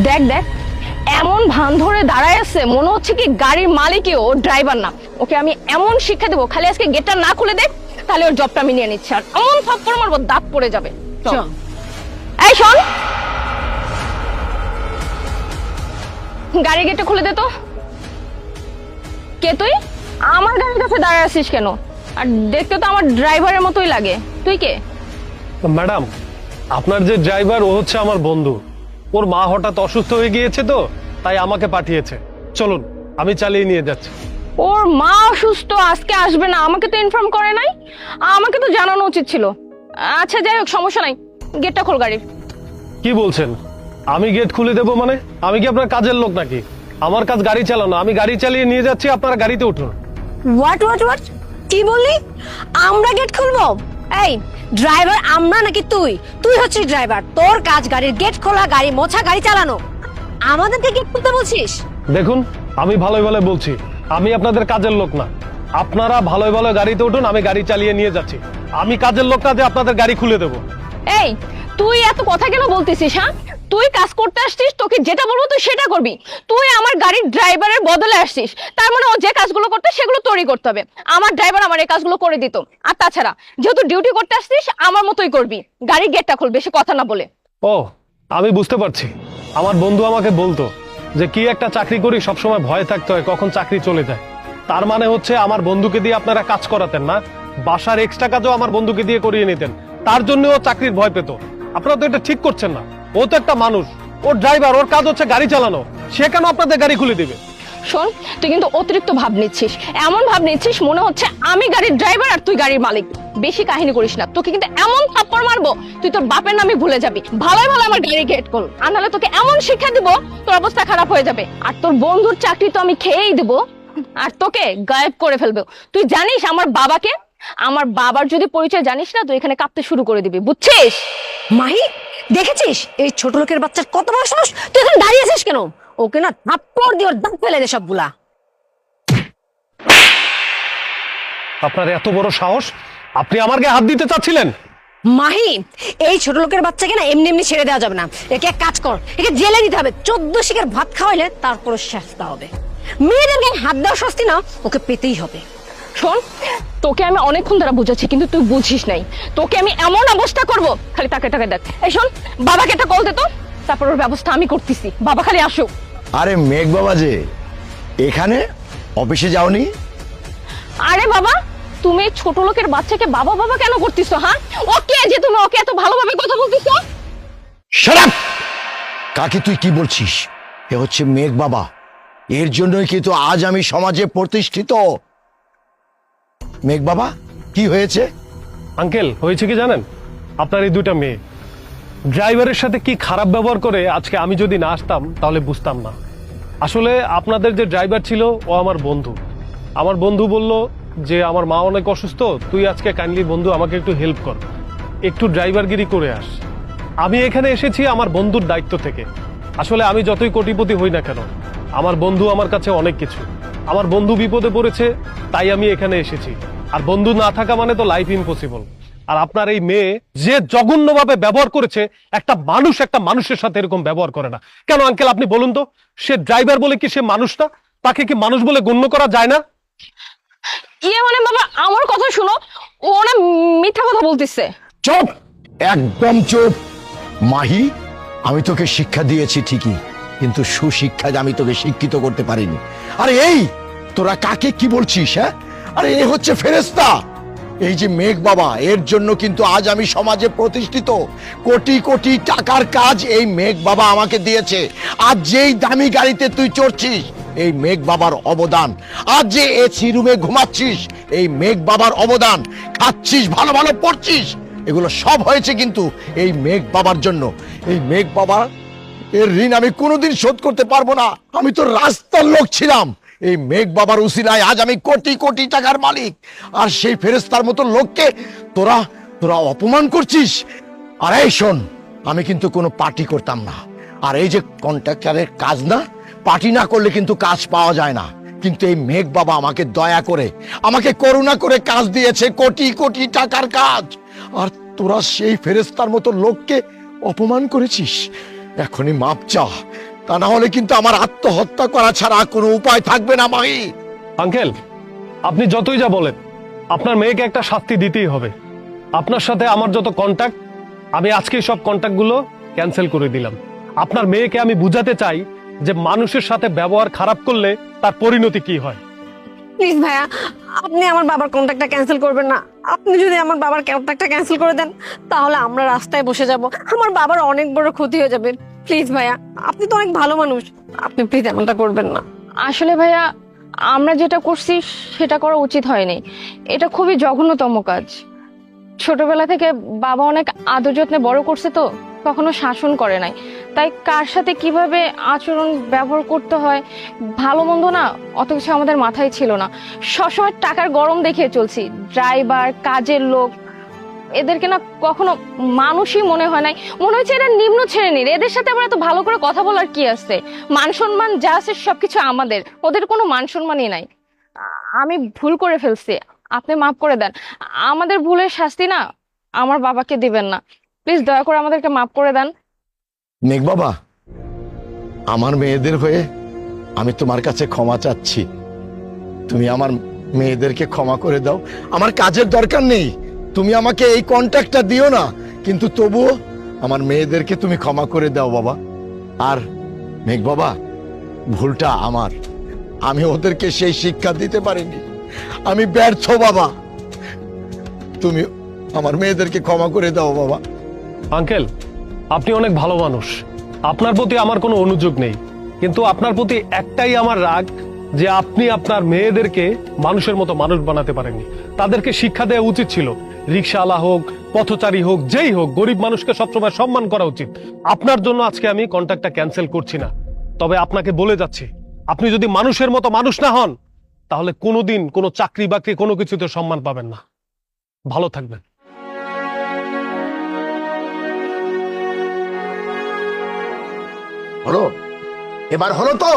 দেখ দেখ, এমন ভান ধরে দাঁড়ায় আছে মনে হচ্ছে কি গাড়ির মালিকই ও, ড্রাইভার না। ওকে আমি এমন শিক্ষা দেবো, খালি আজকে গেটটা না খুলে দেখ, তাহলে ওর জবটা আমি নিয়ে নিচ্ছি। আর এমন থাপ্পড় মারবো দাঁত পড়ে যাবে। চল। এই শোন, গাড়ির গেটটা খুলে দে তো। কে তুই? আমার গাড়ির কাছে দাঁড়ায় আছিস কেন? আর দেখতে তো আমার ড্রাইভারের মতোই লাগে। তুই কে? ম্যাডাম, আপনার যে ড্রাইভার ও হচ্ছে আমার বন্ধু। ওর মা হঠাৎ অসুস্থ হয়ে গিয়েছে, তো তাই আমাকে পাঠিয়েছে। চলুন, আমি চালিয়ে নিয়ে যাচ্ছি। ওর মা অসুস্থ, আজকে আসবে না, আমাকে তো ইনফর্ম করে নাই। আমাকে তো জানানো উচিত ছিল। আচ্ছা যাই হোক, সমস্যা নাই, গেটটা খোল গাড়ির। কি বলছেন? আমি গেট খুলে দেবো মানে? আমি কি আপনার কাজের লোক নাকি? আমার কাজ গাড়ি চালানো, আমি গাড়ি চালিয়ে নিয়ে যাচ্ছি, আপনারা গাড়িতে উঠুন। হোয়াট হোয়াট হোয়াট কি বললি? আমরা গেট খুলবো? এই ড্রাইভার আমরা নাকি তুই? তুই হচ্ছিস ড্রাইভার, তোর কাজ গাড়ির গেট খোলা, গাড়ি মোছা, গাড়ি চালানো। আমাদেরকে গেট খুলতে বলছিস? দেখুন, আমি ভালোই ভালো বলছি, আমি আপনাদের কাজের লোক না। আপনারা ভালোই ভালো গাড়িতে উঠুন, আমি গাড়ি চালিয়ে নিয়ে যাচ্ছি। আমি কাজের লোক না যে আপনাদের গাড়ি খুলে দেবো। এই তুই এত কথা কেন বলতেছিস? হ্যাঁ, তুই কাজ করতে আসছিস, তোকে যেটা বলবো তুই সেটা করবি। তুই আমার গাড়ির ড্রাইভারের বদলে আসছিস, তার মানে ও যে কাজগুলো করতে সেগুলো তোরই করতে হবে। আমার ড্রাইভার আমার এই কাজগুলো করে দিত। আর তাছাড়া যেহেতু ডিউটি করতে আসছিস, আমার মতোই করবি। গাড়ির গেটটা খুল, বেশি কথা না বলে। ও, আমি বুঝতে পারছি। আমার বন্ধু আমাকে বলতো যে কি একটা চাকরি করি, সবসময় ভয় থাকতে হয় কখন চাকরি চলে যায়। তার মানে হচ্ছে আমার বন্ধুকে দিয়ে আপনারা কাজ করাতেন না, বাসার এক্সট্রা কাজও আমার বন্ধুকে দিয়ে করিয়ে নিতেন। তার জন্য ও চাকরির ভয় পেত। আপনারা তো এটা ঠিক করছেন না। ও তো একটা মানুষ, ওর ড্রাইভার, ওর কাজ হচ্ছে গাড়ি চালানো। সে কেন আপনাদের গাড়ি খুলে দিবে? শোন, তুই কিন্তু অতিরিক্ত ভাব নিচ্ছিস। এমন ভাব নিচ্ছিস মনে হচ্ছে আমি গাড়ির ড্রাইভার আর তুই গাড়ির মালিক। বেশি কাহিনী করিস না, তোকে কিন্তু এমন থাপ্পড় মারবো তুই তোর বাপের নামই ভুলে যাবি। ভালোই ভালো আমার গাড়ি গেট খোল, আর নাহলে তোকে এমন শিক্ষা দিব তোর অবস্থা খারাপ হয়ে যাবে। আর তোর বন্ধুর চাকরি তো আমি খেয়েই দেবো, আর তোকে গায়েব করে ফেলবে। তুই জানিস আমার বাবাকে? আমার বাবার যদি পরিচয় জানিস না, তুই এখানে কাঁপতে শুরু করে দিবি, বুঝছিস? মাহি, দেখেছিস এই ছোট লোকের বাচ্চার কত বড় সাহস? তুই এখন দাঁড়িয়ে আছিস কেন? ওকে না থাপ্পড় দিয়ে ওর দাঁত ফেলে দে সবগুলা। আপনার এত বড় সাহস, আপনি আমার গায়ে হাত দিতে চাচ্ছিলেন? মাহি, এই ছোট লোকের বাচ্চাকে না এমনি এমনি ছেড়ে দেওয়া যাবে না। একে এক কাজ কর, একে জেলে দিতে হবে। 14 শিকের ভাত খাওয়াইলে তারপর শাস্তি হবে। মেয়েদের গায়ে হাত দেওয়া শাস্তি না, ওকে পেতেই হবে। শোন, তোকে আমি অনেকক্ষণ ধরে বুঝাচ্ছি, কিন্তু তুই বুঝিস নাই। তোকে আমি এমন অবস্থা করব, খালি তাকে টাকা দেখ। এই শোন, বাবাকে একটা কল দে তো, তারপর ওর ব্যবস্থা আমি করতেছি। বাবা খালি আসুক। আরে মেঘ বাবা যে এখানে, অফিসে যাওনি? আরে বাবা, তুমি এই ছোট লোকের বাচ্চাকে বাবা বাবা কেন করতেছো? হ্যাঁ, ওকে যে তুমি ওকে এত ভালোভাবে কথা বলতেছো? Shut up! কাকে তুই কি বলছিস? এ হচ্ছে মেঘ বাবা। এর জন্যই কিন্তু আজ আমি সমাজে প্রতিষ্ঠিত। মেঘ বাবা, কি হয়েছে? আঙ্কেল, হয়েছে কি জানেন? আপনার এই দুইটা মেয়ে ড্রাইভারের সাথে কি খারাপ ব্যবহার করে, আজকে আমি যদি না আসতাম তাহলে বুঝতাম না। আসলে আপনাদের যে ড্রাইভার ছিল ও আমার বন্ধু। আমার বন্ধু বলল যে আমার মা অনেক অসুস্থ, তুই আজকে কাইন্ডলি বন্ধু আমাকে একটু হেল্প কর, একটু ড্রাইভারগিরি করে আস। আমি এখানে এসেছি আমার বন্ধুর দায়িত্ব থেকে। আসলে আমি যতই কোটিপতি হই না কেন, আমার বন্ধু আমার কাছে অনেক কিছু। আমার বন্ধু বিপদে পড়েছে, তাই আমি এখানে এসেছি। আর বন্ধু না থাকা মানে তো লাইফ ইম্পসিবল। আর আপনার এই মেয়ে যে জঘন্যভাবে ব্যবহার করেছে, একটা মানুষের সাথে এরকম ব্যবহার করে না। কেন আঙ্কেল আপনি বলুন তো, সে ড্রাইভার বলে কি সে মানুষ না? তাকে কি মানুষ বলে গণ্য করা যায় না? ইয়ে মানে বাবা, আমার কথা শুনো, ও না মিথ্যা কথা বলতেছে। চুপ, একদম চুপ। মাহি, আমি তোকে শিক্ষা দিয়েছি ঠিকই, কিন্তু সুশিক্ষা আমি তোকে শিক্ষিত করতে পারিনি। আরে এই, তোরা কাকে কি বলছিস? হ্যাঁ, আরে এ হচ্ছে ফেরেশতা। এই যে মেঘ বাবা, এর জন্য কিন্তু আজ আমি সমাজে প্রতিষ্ঠিত। কোটি কোটি টাকার কাজ এই মেঘ বাবা আমাকে দিয়েছে। আজ যেই দামি গাড়িতে তুই চড়ছিস, এই মেঘ বাবার অবদান। আজ যে এসি রুমে ঘুমাচ্ছিস, এই মেঘ বাবার অবদান। খাচ্ছিস, ভালো ভালো পড়ছিস, এগুলো সব হয়েছে কিন্তু এই মেঘ বাবার জন্য। এই মেঘ বাবা এর ঋণ আমি কোনোদিন শোধ করতে পারবো না। আমি তো রাস্তার লোক ছিলাম, এই মেঘ বাবার উসিলায় আজ আমি কোটি কোটি টাকার মালিক। আর সেই ফেরেশতার মতো লোককে তোরা তোরা অপমান করছিস। আর এই শোন, আমি কিন্তু কোনো পার্টি করতাম না। আর এই যে কন্ট্রাক্টরের কাজ না, পার্টি না করলে কিন্তু কাজ পাওয়া যায় না। কিন্তু এই মেঘ বাবা আমাকে দয়া করে, আমাকে করুণা করে কাজ দিয়েছে, কোটি কোটি টাকার কাজ। আর তোরা সেই ফেরেশতার মতো লোককে অপমান করেছিস। এখনই মাপ চা, তা না হলে কিন্তু আমার আত্মহত্যা করা ছাড়া কোনো উপায় থাকবে না মাহি। আঙ্কেল, আপনি যতই যা বলেন, আপনার মেয়েকে একটা শাস্তি দিতেই হবে। আপনার সাথে আমার যত কন্ট্যাক্ট, আমি আজকে সব কন্ট্যাক্টগুলো ক্যান্সেল করে দিলাম। আপনার মেয়েকে আমি বুঝাতে চাই যে মানুষের সাথে ব্যবহার খারাপ করলে তার পরিণতি কি হয়। প্লিজ ভাইয়া, আপনি আমার বাবার কন্ট্যাক্টটা ক্যান্সেল করবেন না। আপনি যদি আমার বাবার কন্ট্যাক্টটা ক্যান্সেল করে দেন, তাহলে আমরা রাস্তায় বসে যাব, আমার বাবার অনেক বড় ক্ষতি হয়ে যাবে। প্লিজ ভাইয়া, আপনি তো অনেক ভালো মানুষ, আপনি প্লিজ এমনটা করবেন না। আসলে ভাইয়া, আমরা যেটা করছি সেটা করা উচিত হয়নি। এটা খুবই জঘন্যতম কাজ। ছোটবেলা থেকে বাবা অনেক আদর যত্নে বড় করছে, তো কখনো শাসন করে নাই। তাই কার সাথে কিভাবে আচরণ ব্যবহার করতে হয়, ভালো মন্দ না অত কিছু আমাদের মাথায় ছিল না। সবসময় টাকার গরম দেখিয়ে চলছি। ড্রাইভার, কাজের লোক, এদেরকে না কখনো মানুষই মনে হয় নাই। মনে হচ্ছে এরা নিম্ন শ্রেণীর, এদের সাথে আবার এত ভালো করে কথা বলার কি আছে? মান সম্মান যা আছে সবকিছু আমাদের, ওদের কোনো মান সম্মানই নাই। আমি ভুল করে ফেলছি, আপনি মাফ করে দেন। আমাদের ভুলের শাস্তি না আমার বাবাকে দিবেন না, প্লিজ দয়া করে আমাদেরকে মাফ করে দেন। মেঘ বাবা, আমার মেয়েদের হয়ে আমি তোমার কাছে ক্ষমা চাচ্ছি। তুমি আমার মেয়েদেরকে ক্ষমা করে দাও। আমার কাজের দরকার নেই, তুমি আমাকে এই কন্ট্যাক্টটা দিও না, কিন্তু তবুও আমার মেয়েদেরকে তুমি ক্ষমা করে দাও বাবা। আর মেঘ বাবা, ভুলটা আমার, আমি ওদেরকে সেই শিক্ষা দিতে পারিনি, আমি ব্যর্থ বাবা। তুমি আমার মেয়েদেরকে ক্ষমা করে দাও বাবা। আঙ্কেল, আপনি অনেক ভালো মানুষ, আপনার প্রতি আমার কোনো অনুযোগ নেই, কিন্তু আপনার প্রতি একটাই আমার রাগ যে আপনি আপনার মেয়েদেরকে মানুষের মতো মানুষ বানাতে পারেননি। তাদেরকে শিক্ষা দেওয়া উচিত ছিল। রিকশাওয়ালা হোক, পথচারী হোক, যেই হোক, গরিব মানুষকে সবসময় সম্মান করা উচিত। আপনার জন্য আজকে আমি কন্ট্রাক্টটা ক্যান্সেল করছি না, তবে আপনাকে বলে যাচ্ছি, আপনি যদি মানুষের মতো মানুষ না হন, তাহলে কোনোদিন কোনো চাকরি বাকরি কোনো কিছুতে সম্মান পাবেন না। ভালো থাকবেন। হলো, এবার হলো তো?